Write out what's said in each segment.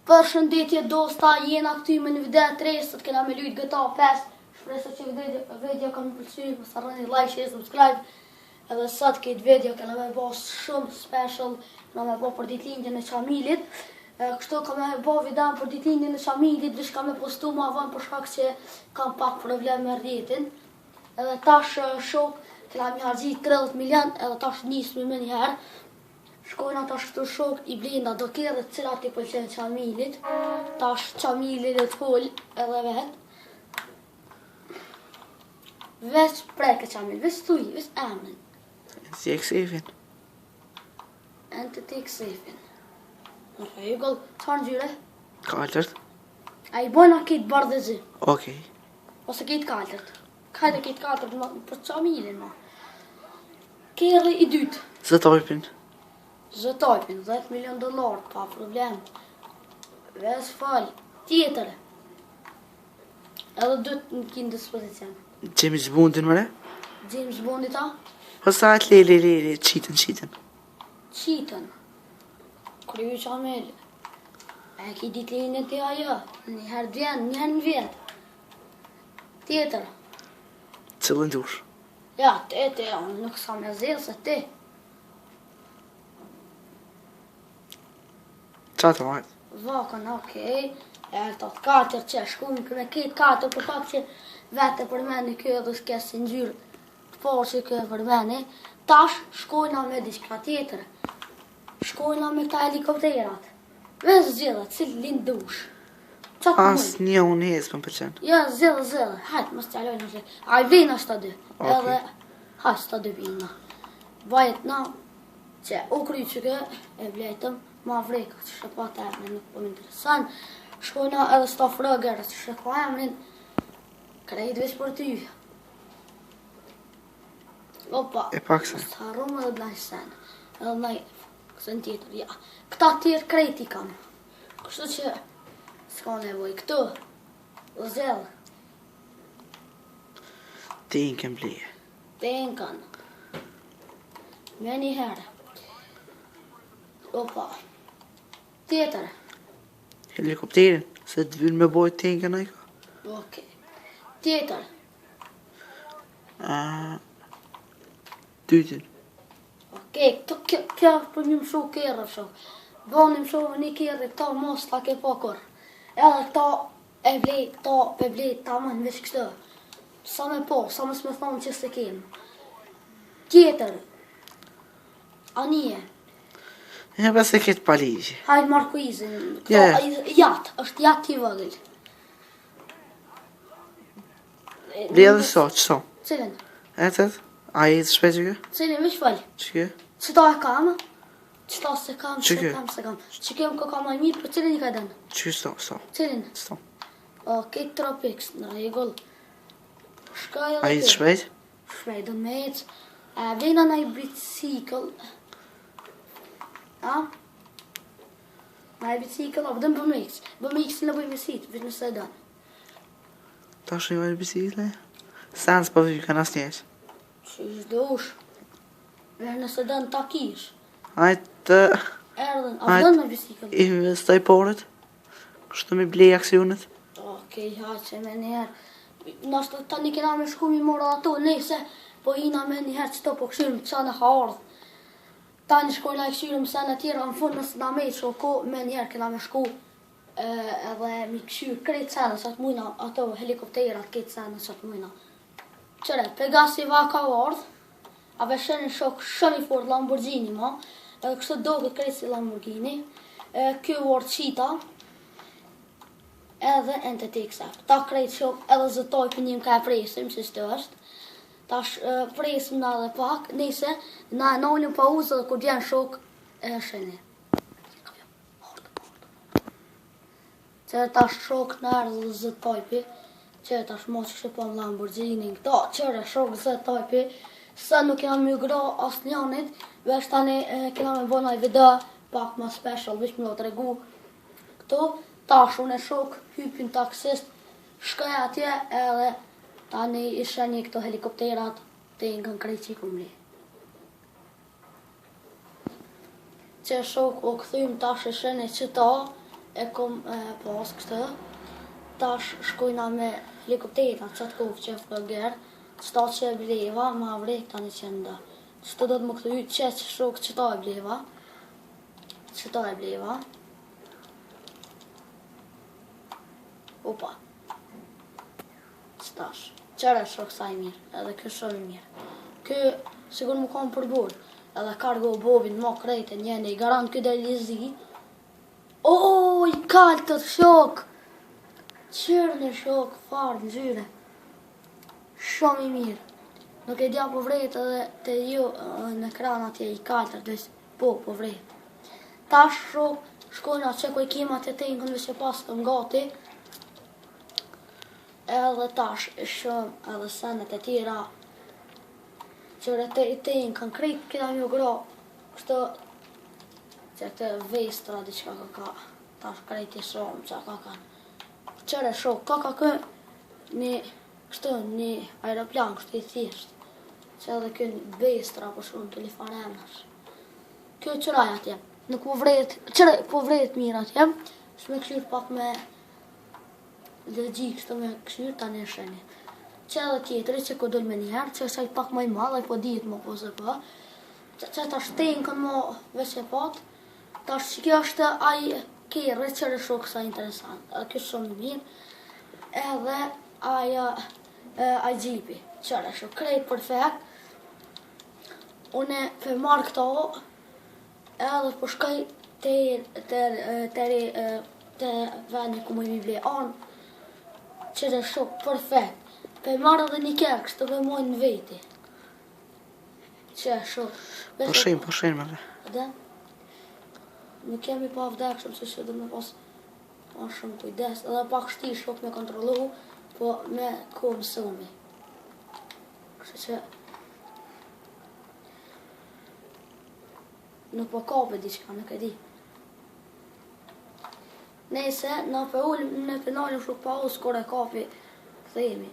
Përshëndetje dosta, jena këty me një video të re, sot kena me lujt GTA 5. Shpresoj që video ka më pëlqyer, mos harroni like, share, subscribe. Edhe sot këtë video kena me bo shumë special, kena me bo për ditëlindjen e Qamilit. Kështu ka me bo video për ditëlindjen e Qamilit, dish ka me postu ma vonë për shkak që kam pak problem me rrjetin. Edhe tash shok, kena me harxhit 30 milion, edhe tash nismi më njëherë. Shkojnë ata shtu shok i blinda do kjerë cilat i pëlqen Qamilit. Tash Qamili dhe t'hol edhe vet. Veç preke Qamil, veç thuj, veç emrin. Si e kësifin? Entity kësifin. Në regull, çfarë ngjyre? Kaltërt? A i bojna kitë bardhëzi. Okej. Ose kitë kaltërt. Kajde kitë kaltërt për Qamilin ma. Kjerë i dytë. Zëtojpin? Zëtojpin, $10 milion, pa problem. Ves fal. Tjetër. Edhe dytë në kinë dispozicion. James Bondin mëre? James Bondi ta? Hësat le, qitën. Qitën. Kryu Qamil. E ki ditëlindjen e ti ajo. Njëherë vjen, njëherë në vjetë. Tjetër. Cëllën dush? Ja, te, unë nuk sa me zellë se ti. Qatë majtë? Vakën, okej. E të katër që shkumë me kitë katër për fakt që vete për meni kjo edhe s'kesi ngjyrë të parë që kjo për meni. Tash shkojna me diçka tjetër. Shkojna me këta helikopterat. Vesh zgjidhe, cilë lind dush. As një unë jesë për më pëlqen. Ja, zgjidhe. Hajtë, mos t'jalojnë në që. A i vina shta dy. Edhe, hajtë shta dy vina. Vajet na, që u kry që kë, e vlejtëm. Ma vreka që shëpat emrin, nuk po më interesan. Shkojna edhe sta frëgër që shëpa emrin, krejt veç për ty. Opa, E pak se. së harrum edhe blaj sen. Edhe blaj sen tjetër, ja. Këta tjerë krejt i kam. Kështu që s'ka nevoj. Këtu, o zellë, Ti në kem blije. tenkan. Me një herë. Opa. Tjetër. Helikopterin, se të vynë me bojt tinken a i ka. Okej. Tjetër. Dytin. Okej, kjo për një mshu kjerë shok. Boni mshu një kjerë, këta mos ta ke pakur. Edhe këta e vlejt, këta e vlejt, ta më në veç kështë. Sa me po, sa më s'me thonë që se kemë. Tjetër. Anije. E pas e ketë paligji. Hajtë Markuizin. Yeah. Jatë, është jatë t'i vëgëll. Bli edhe so, qëso? Cilin? Etet? A i të shpet që kë? Cilin, veç falj. Që kë? Qëta e kam? Qëta se kam, Që kë? se kam. Që kjo më ka ma mirë, për cilin i ka dënë? Që so? Cilin? Sto. Okej, Tropics, në regull. Shkaj edhe A i të shpet? Shpejt, do me ecë. Vejna në i bicikl. A? Në i bicikl, a vëdëm bëmë X. Bëmë X në bëjmë sit, veç nëse dënë. Ta shë i vaj bisikle? Sans pa vyjë kanë as njesh. Që ishtë dush. Veç nëse dënë ta kish. A i të Erdhen, a vëdëm në bicikl. investoj porët. Kështu mi blej aksionet. Okej, haqe me njerë. Nështë tani kena me shku mi mora ato, nese, po hina me njëherë që to po këshyrëm që në ka ardhë. Tani shkojna i këshyrëm se në tjera, në fund nësë na me që ko, me njerë kena me shku edhe mi këshyrë krejtë senë që atë mujna, ato helikopterat krejtë senë që atë mujna. Qëre, Pegasi va ka ardhë, a veshenin shok shumë i fort Lamborghini ma, edhe kështë doke krejtë si Lamborghini, kjo ardhë qita, edhe Entity XF. Ta krejt shok edhe zëtoj për njëm ka e presim, që shtë është. Ta presim na dhe pak, nese, na e nallim pa uzë dhe kur vjen shok e sheni. Që ta shok në erë dhe zëtoj për, që ta shmos që shqipon Lamborghini, këta qëre shok zëtoj për, se nuk kena më gra as njanit, veç tani kena me bona i video, pak ma special, vish me lo të regu këto. Tash unë e shok, hypin taksist, shkaj atje edhe tani ishe një këto helikopterat të ingën krejt që i kumli. Që shok o këthym tash ishe një qëta e kom pas kështë, tash shkojna me helikoptera qatë kohë që e flëger, qëta që e bleva, ma vrek tani që nda. Qëta do të më këtëry qeq shok qëta e bleva, Opa. Qëtash, qëre shok sa i mirë, edhe kë shumë i mirë. Kë, sigur më kam përbur, edhe kargo bobin ma krejtë njene, i garant këtë e lizi. I kaltër shok! Qërë në shok, farë në zyre. Shumë i mirë. Nuk e dja po vrejt edhe të ju në kran atje i kaltër, dhe po vrejt. Tash shok, shkojna që koj kimat e tenkën dhe që pas të ngati, edhe tash shumë edhe senet e tjera, qëre të tenkën krejt këta një gra, kështë që këtë vestra diqka ka, tash krejt i shumë që ka kanë. Qëre shok, ka kë një aeroplan kështë i thjesht, që edhe kënë vestra për shumë të lifarenash. Kjo qëraj atje, nuk po vrejt, qëre po vrejt mirë atje, shme këshyr pak me legji kështë me këshyr ta një sheni. Që edhe tjetëri që ko dul me njëherë, që është pak maj madhe, po dijet më po se pa, që ta shtenkën më veç e pat, ta që kjo është aj kjerë, qëre shok sa interesant, edhe kjo shumë mirë, edhe aj gjipi, qëre shok, krejt perfekt, une për marrë këto, edhe po shkaj të vendi ku më i ble anë, qëre shok, perfekt. Për marrë edhe një kërë, kështë të për mojnë në veti. Qëre shok. Po shenë me le. Dhe? Nuk kemi pa vdekshëm që që dhe me pas shumë kujdes, edhe pak shti shok me kontrolu, po me ko mësumi. Kështë që nuk po kape diqka, nuk e di. Nese, në për ullim, në për nallim shuk pa u s'kore kapi, themi.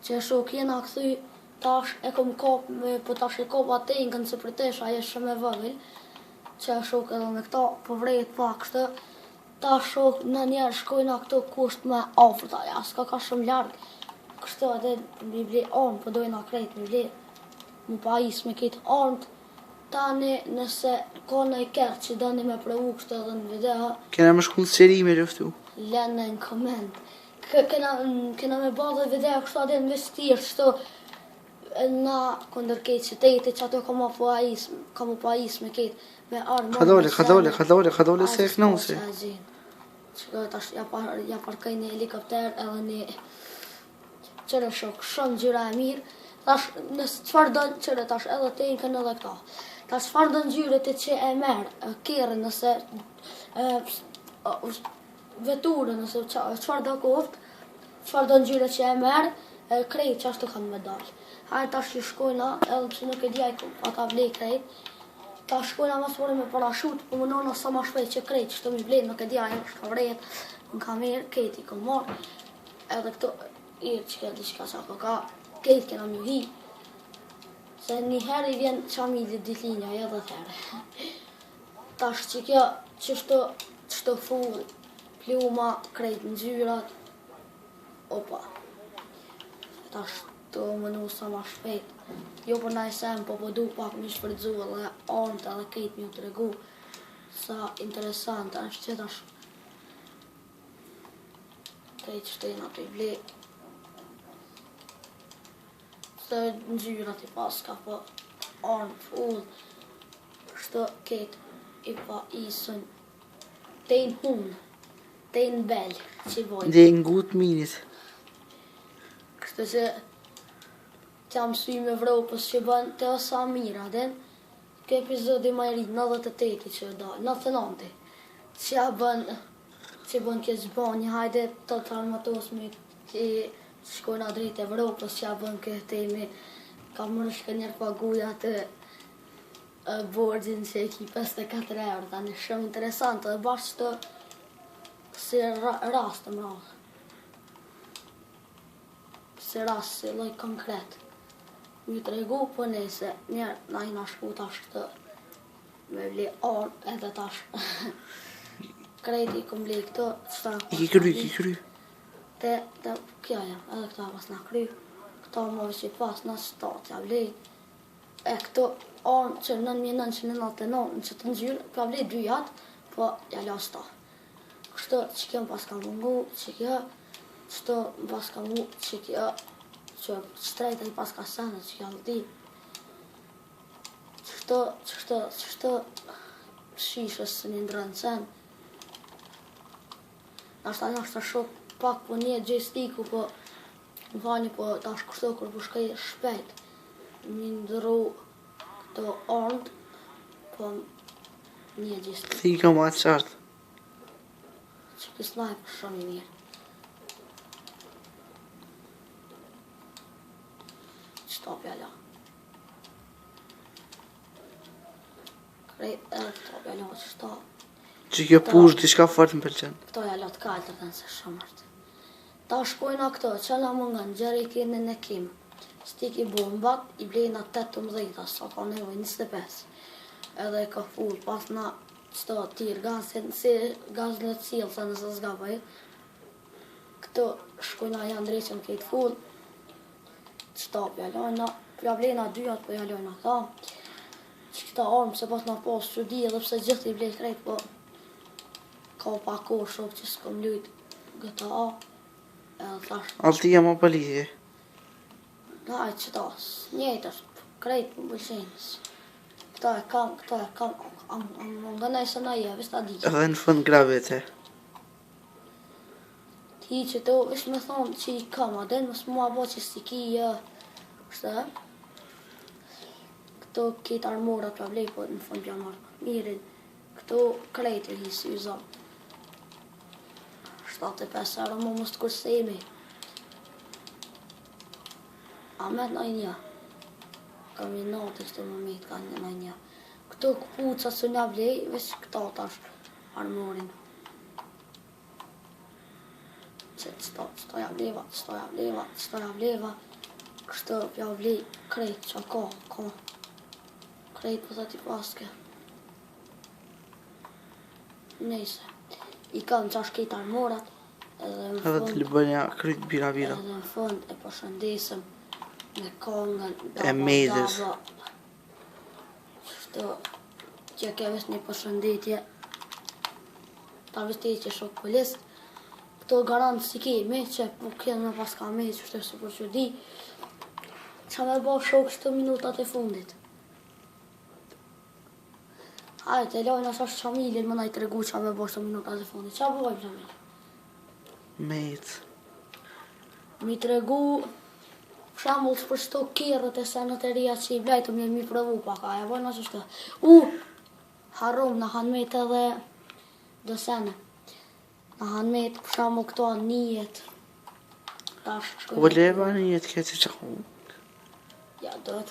Që shok jena këthy, tash e kom kap, po tash e kap atë tenkën se për tesh aje shumë e vëgël, që shok edhe me këta po vrejt pak kështë, tash shok në njerë shkojna këto kusht me afrta, ja s'ka ka shumë largë, kështë edhe mi ble armë, po dojna krejt mi ble, mu pa isë me kitë armët, tani nëse ka në i kërë që dani me provu kështë edhe në video, Kena më shkullë qëri me rëftu. lene në koment. Kena me ba dhe video kështë adhe në vestirë, qështë na këndër ketë qyteti që ato ka mu pa isë me ketë, me armë. Ka dole se e kënose. Që tash ja parkaj një helikopter edhe një qëre shok, shumë gjyra e mirë. Tash nësë qëfar dënë qëre tash edhe tenkën edhe këta. Tash qëfar dënë gjyret e që e merë, kjerë nëse veturë nëse qëfar dë koftë, qëfar dënë gjyret që e merë, krejt që ashtu kanë me dalë. Hajë tash që shkojna, edhe pëse nuk e djaj ata vlej krejt, ta shkojna më së me parashut, po më nona sa ma shpejt që krejt, që të mi blejt nuk e djaj, në shka vrejt, në kamerë, krejt i kom marë, edhe këto irë që këtë diqka që ka, krejt kena mju hi, se një herë i vjen qamilit ditlinja, edhe të herë. Tash që kjo, qështu full, pluma, krejt në gjyrat, opa, tash të mënu sa ma shpejt, jo për na i sem, po du pak mi shpërdzu edhe armët edhe kejt mi të regu, sa interesant është që tash krejt shtena të i ble, së në gjyrat i paska, po armë full, kështë kejt i pa isën, tejnë hunë, tejnë belë, që i bojnë. Dhe ngut minit. Kështë që që mësuj me Evropës që bënë të osa mira, den, kë epizodi ma i rritë 98 që dalë, 99, që bënë kjo zbani, hajde të traumatosmi që shkojna drejt Evropës, që bënë kjo temi, ka mërë shkë njerë paguja të borgjin që e ki 54 euro, tani shumë interesant, edhe bashkë të si rast të mrahë. Si rast, si loj konkret. Mi të regu, po nese, njerë na i nashku tash këtë me ble orë edhe tash. Krejti kom ble këto, I ki kry. Te kja jam, edhe këta pas na kry. Këta më që pas na shtatë ja ble. E këto orë që 9.999 që të nxyrë, ka ble 2 jatë, po ja la 7. Kështu që kjo pas ka mungu, që kjo, qëto pas ka mungu, që kjo, që shtrejta I pas ka sene, që kjo di. Qështo shishës së një ndrënë sen. Ashtë anë është të shok pak po një gjestiku, po më fani, po ta është kështu kur po shkaj shpejt. Mi ndëru këto orët, po një gjestiku. Këthi I ka ma të qartë. Që kësë për shumë I mirë. Qëta pjalla. Krejt edhe këta pjalla që shta. Që kjo push t'i shka fort më pëlqen. Këto ja lot kaltër të nëse shumërt. Ta shkojna këto, që la mungën, gjeri kene në kim. Stiki bombat, I blejna 18, sa ka nevoj 25. Edhe ka full, pas na qëto tirë gazin, si gaz në cilë, se nëse zgabaj. Këto shkojna janë dreqen këtë full. Qëta pjallojna, blejna 2 atë, po jallojna ta. Që këta armë, se pas na pas që di, edhe pse gjithë I blej krejt, po ka pa ko shok që s'kom lujt GTA, edhe thash, Alti jam o politi. daj që tas, njejtë është, krejt për bëllqenës. Këta e kam, më nga nejse na je, vis ta di. Edhe në fund grabete. Ti që to, vis me thonë që I kam, aden mës mua bo që si ki, kështë, këto këtë armorat pra blej, po në fund pja marrë mirin, këto krejt e hisë I zonë. 75 euro më mos të kursemi. Amet në një. Kam I natë kështu më mitë ka në një. Këto këpuca së nga blej, veç këta tash armorin. Që qëta ja bleva. Kështu ja blej krejt që ka. Krejt për të t'i paske. Nese. I kam qash këtë armorat, edhe Edhe të lëbënja kryt bira. Edhe në fund e përshëndesëm me kongën E mezës. Kështu që ke ves një përshëndetje. Ta vështetje shok polis. Këto garantë si kemi, që po kene me pas ka mezë, që se për që di. Qa me bo shok 7 minutat e fundit. Hajtë, e lojnë asë është qamilin, më na I tregu qa me bo 7 minutat e fundit. Qa bojmë qamilin? Mejtë. Mi tregu, për shambull për shto kjerët e senateria që I blejtëm jemi provu paka, e bojnë asë shto. Harum, në hanmet edhe do sene. Në hanmet, për shambull këto njët. Tash shkojnë. Po leva njët këtë që qa. Ja, dot.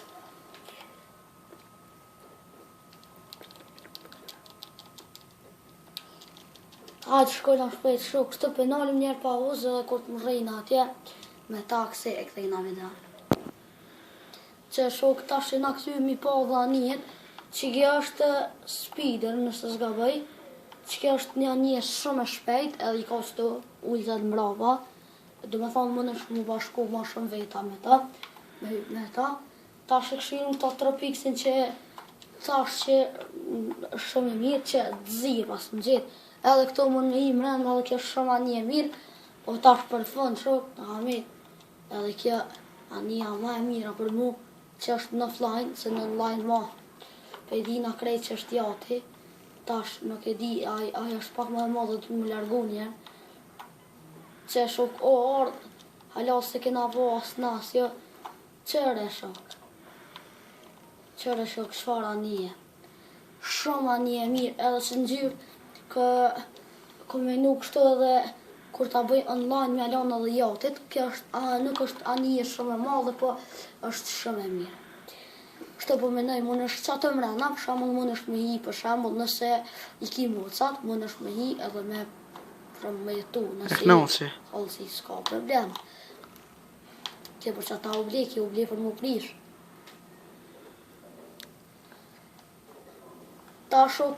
Hajtë shkojna shpejt shok, kështu penalim njerë pa uzë dhe kur të më rejna atje, me taksi e këthejna video. Që shok tash e na këthy mi pa dha njët, që kjo është speeder nëse zgabëj, që kjo është një shumë e shpejt, edhe I ka qëto ullëzat mrava, do me thonë më nëshë mu bashku ma shumë veta me ta, me hyp me ta. Tash e këshirum ta tropiksin që tash që shumë e mirë që t'zirë pas në gjithë. Edhe këto mund me I mrenda edhe kjo shumë anje mirë, po tash për fund shok, në hamit, edhe kjo anja ma e mira për mu, që është në offline, se në online ma, pe dina krejt që është jati, tash nuk e di, ajo është pak më e madhe të më largu njerë, që shok, o ardhë, hala se kena bo as nasjo, qëre shok, shfar anije, shumë anije mirë, edhe që në gjyrë, Kë menu kështu edhe kur ta bëj online me alon edhe jatit, kjo është, nuk është anije shumë e madhe, po është shumë e mirë. Kështu po menoj, mund është qatë mrena, për shambull mund është me hi, për shambull nëse I ki mocat, mund është me hi edhe me jetu, nëse halësi s'ka problem. Kjo për që ta u ble, kjo u ble për mu prish. ta shoh